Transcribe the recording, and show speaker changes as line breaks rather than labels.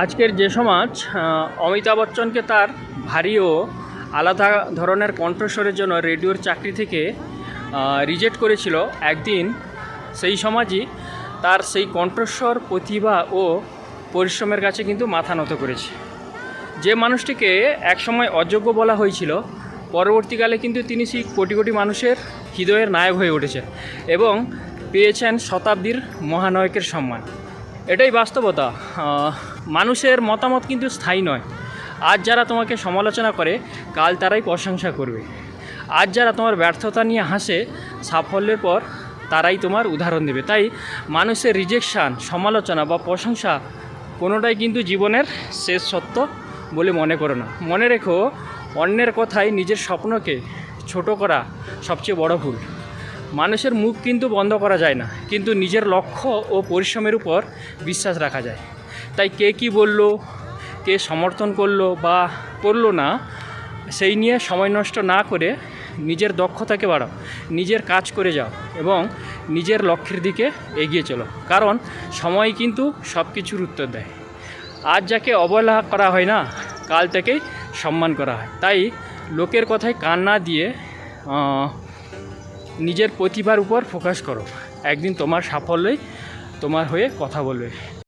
আজকের যে সমাজ অমিতাভ বচ্চনকে তার ভারী ও আলাদা ধরনের কণ্ঠস্বরের জন্য রেডিওর চাকরি থেকে রিজেক্ট করেছিল, একদিন সেই সমাজই তার সেই কণ্ঠস্বর, প্রতিভা ও পরিশ্রমের কাছে কিন্তু মাথা নত করেছে। যে মানুষটিকে একসময় অযোগ্য বলা হয়েছিল, পরবর্তীকালে কিন্তু তিনি সেই কোটি কোটি মানুষের হৃদয়ের নায়ক হয়ে উঠেছেন এবং পেয়েছেন শতাব্দীর মহানায়কের সম্মান। এটাই বাস্তবতা। মানুষের মতামত কিন্তু স্থায়ী নয়। আজ যারা তোমাকে সমালোচনা করে, কাল তারাই প্রশংসা করবে। আজ যারা তোমার ব্যর্থতা নিয়ে হাসে, সাফল্যের পর তারাই তোমার উদাহরণ দেবে। তাই মানুষের রিজেকশান, সমালোচনা বা প্রশংসা কোনোটাই কিন্তু জীবনের শেষ সত্য বলে মনে করো না। মনে রেখো, অন্যের কথায় নিজের স্বপ্নকে ছোট করা সবচেয়ে বড় ভুল। মানুষের মুখ কিন্তু বন্ধ করা যায় না, কিন্তু নিজের লক্ষ্য ও পরিশ্রমের উপর বিশ্বাস রাখা যায়। তাই কে কী বললো, কে সমর্থন করলো বা করলো না, সেই নিয়ে সময় নষ্ট না করে নিজের দক্ষতাকে বাড়াও, নিজের কাজ করে যাও এবং নিজের লক্ষ্যের দিকে এগিয়ে চলো। কারণ সময় কিন্তু সব কিছুর উত্তর দেয়। আজ যাকে অবহেলা করা হয় না, কাল থেকেই সম্মান করা হয়। তাই লোকের কথায় কান না দিয়ে নিজের প্রতিভার উপর ফোকাস করো। একদিন তোমার সাফল্যই তোমার হয়ে কথা বলবে।